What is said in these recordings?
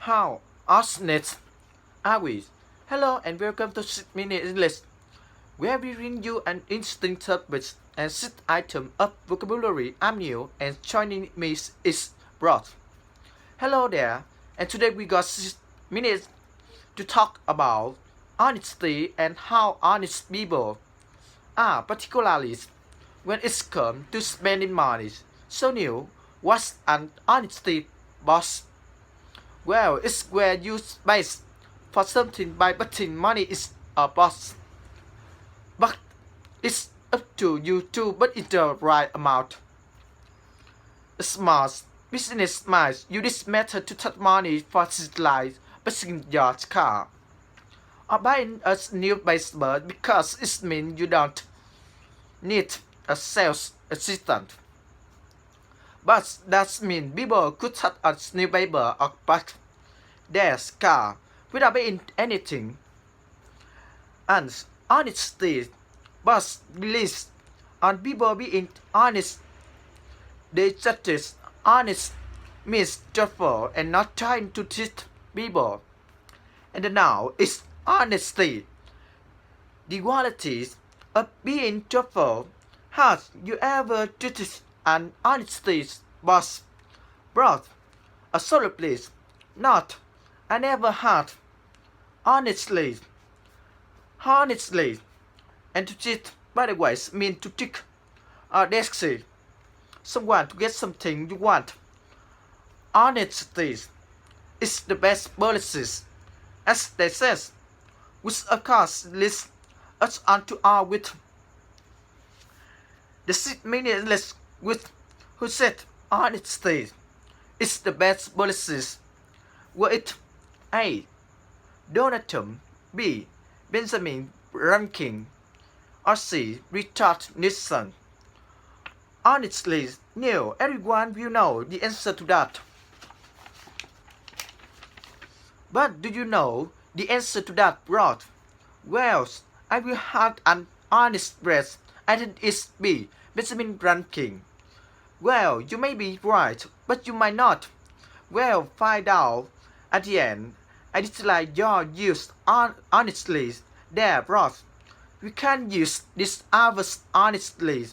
How honest are we? Hello and welcome to 6 Minute English, where we bring you an interesting topic and 6 items of vocabulary. I'm new and joining me is Rod. Hello there, and today we got 6 minutes to talk about honesty and how honest people are, particularly when it's come to spending money. So new, what's an honesty boss? Well, it's where you space for something by betting money is a boss. But it's up to you to but in the right amount. Smart business minds use this method to touch money for things like buying your car or buying a new baseball because it means you don't need a sales assistant. But that means people could touch a new paper or buy their car without buying anything. And honesty but release on people being honest. They just honest means truthful and not trying to cheat people. And now is honesty. The qualities of being truthful. Has you ever treated an honesty boss? Brought a sorry please. Not. I never had. Honestly. And to cheat, by the way, mean to trick or deceive someone to get something you want. Honesty is the best policy, as they says, which of course leads us on to our with the 6 minute list with who said honesty is the best policy. Were it A. Donald Trump, B. Benjamin Franklin, or C. Richard Nixon? Honestly, no, everyone will know the answer to that. But do you know the answer to that, Rod? Well, I will have an honest breath. I think it's B. Benjamin Franklin. Well, you may be right, but you might not. Well, find out at the end. I dislike your use honestly there, Rod. We can use this hours honestly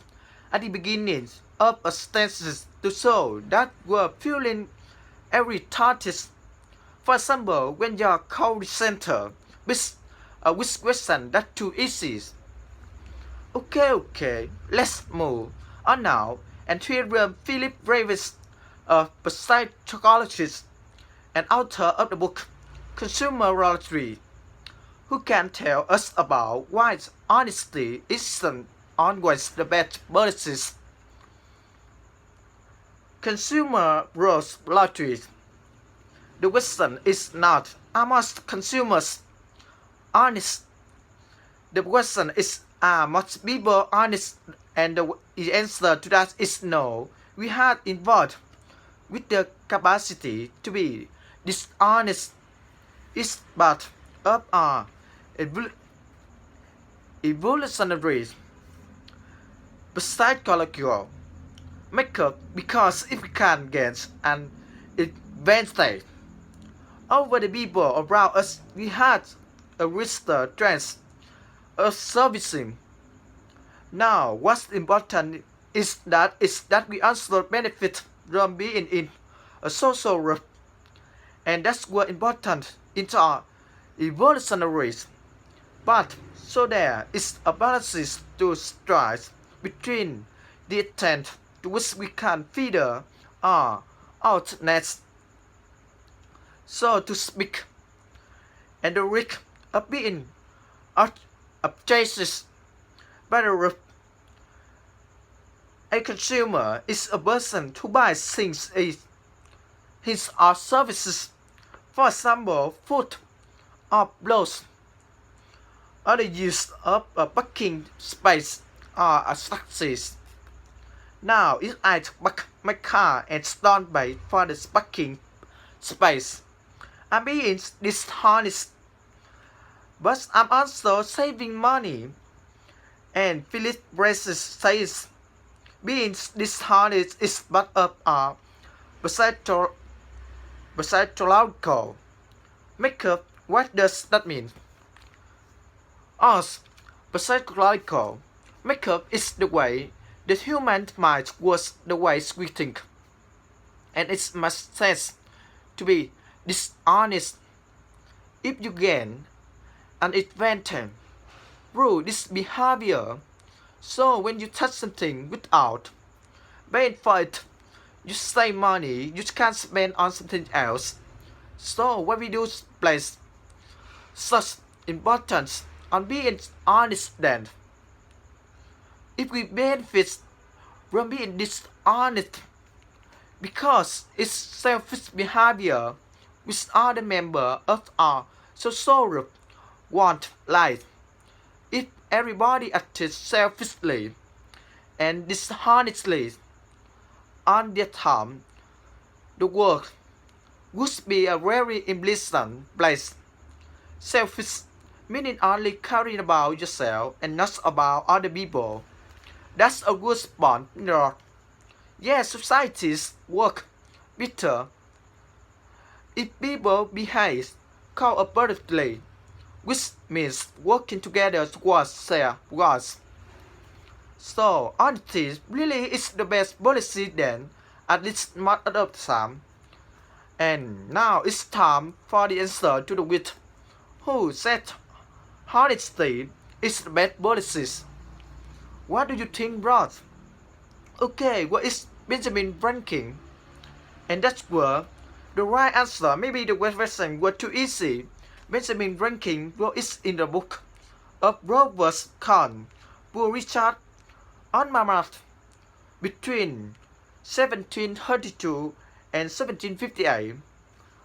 at the beginning of a sentence to show that we're feeling every thought. For example, when your call center with question that too easy. Okay, let's move on now and hear Philip Davis, a psychologist and author of the book Consumerology, who can tell us about why honesty isn't always the best policy. Consumerology. The question is not, are most consumers honest? The question is, are most people honest? And the answer to that is no. We have involved with the capacity to be dishonest is part of our evolutionary psychological makeup because if we can get an advantage over the people around us, we had a richer trend of servicing. Now, what's important is that we also benefit from being in a social group, and that's what important in our evolutionary. But so there is a balance to strike between the intent to which we can feeder our outlets, so to speak, and the risk of being purchased by the group. A consumer is a person who buys things, his or services, for example, food or clothes, or the use of a parking space or a taxi. Now, if I park my car and stand by for the parking space, I'm being dishonest, but I'm also saving money. And Philip Braces says, being dishonest is part of our psychological makeup. What does that mean? As psychological makeup is the way the human mind works, the way we think, and it must sense to be dishonest. If you gain an advantage through this behavior, so when you touch something without paying for it, you save money you can spend on something else. So when we do place such importance on being honest, then if we benefit from being dishonest because it's selfish behavior with other member of our social group want life. If everybody acted selfishly and dishonestly on their time, the world would be a very unpleasant place. Selfish meaning only caring about yourself and not about other people. That's a good spot, no. Yes, societies work better if people behave cooperatively, which means working together towards shared goals. So, honesty really is the best policy then, at least most of the time. And now it's time for the answer to the wit. Who said honesty is the best policy? What do you think, bro? Okay, what is Benjamin Franklin? And that's where the right answer. Maybe the question was too easy. Benjamin Franklin wrote it in the book of Robert Kahn, Poor Richard on Monmouth between 1732 and 1758.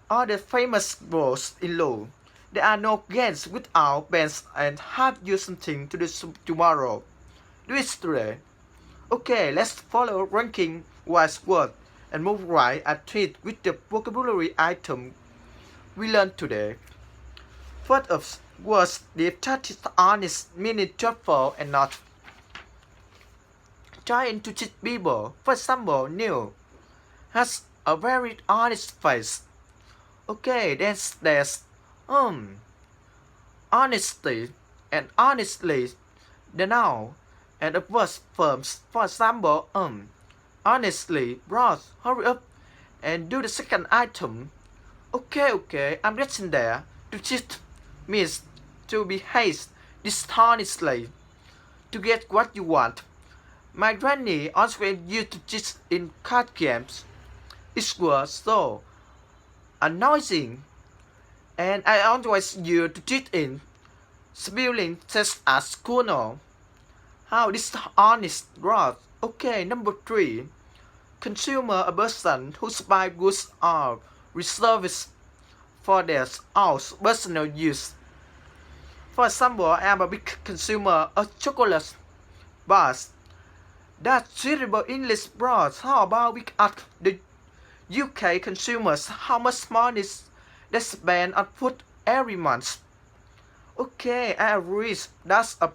Are the famous rules in law. There are no gains without pains, and have you something to do tomorrow. Do it today. Okay, let's follow ranking wise word and move right at it with the vocabulary item we learned today. First of was the that is honest, meaning truthful and not trying to cheat people. For example, Neil has a very honest face. Okay, there's honesty and honestly the noun and the verb forms. For example, honestly, Ross, hurry up and do the second item. Okay, I'm getting there. To cheat means to behave dishonestly to get what you want. My granny always used to cheat in card games. It was so annoying, and I always used to cheat in spelling tests at school now. How dishonest was. Okay, number 3. Consumer, a person who buys goods or services for their own personal use. For example, I am a big consumer of chocolate bars. That's terrible English, bros. How about we ask the UK consumers how much money they spend on food every month? Okay, I agree. That's a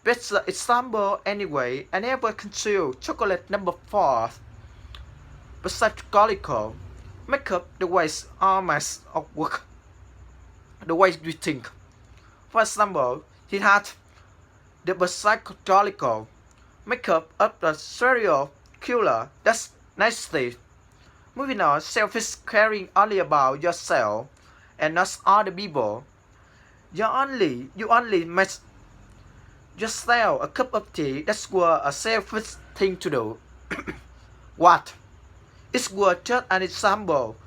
better example anyway. I never consume chocolate. Number 4. Psychological makeup the ways almost of work. The way we think. For example, he had the psychological makeup of the serial killer. That's nasty. Moving on, selfish caring only about yourself and not other people. You only make yourself a cup of tea. That's what a selfish thing to do. What? It's worth just an example.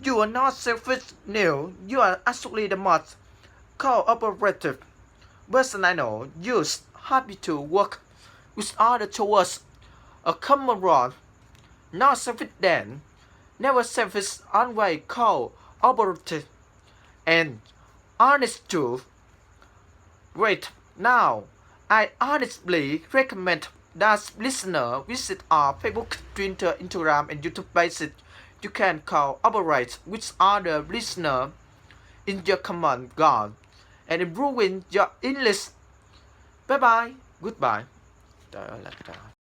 You are not selfish, no. You are actually the most cooperative person I know. You're happy to work with others towards a common goal. Not selfish then. Never selfish, always cooperative and honest too. Great. Now, I honestly recommend that listener visit our Facebook, Twitter, Instagram, and YouTube pages. You can cooperate with other listeners in your common goal and improving your English. Bye bye. Goodbye.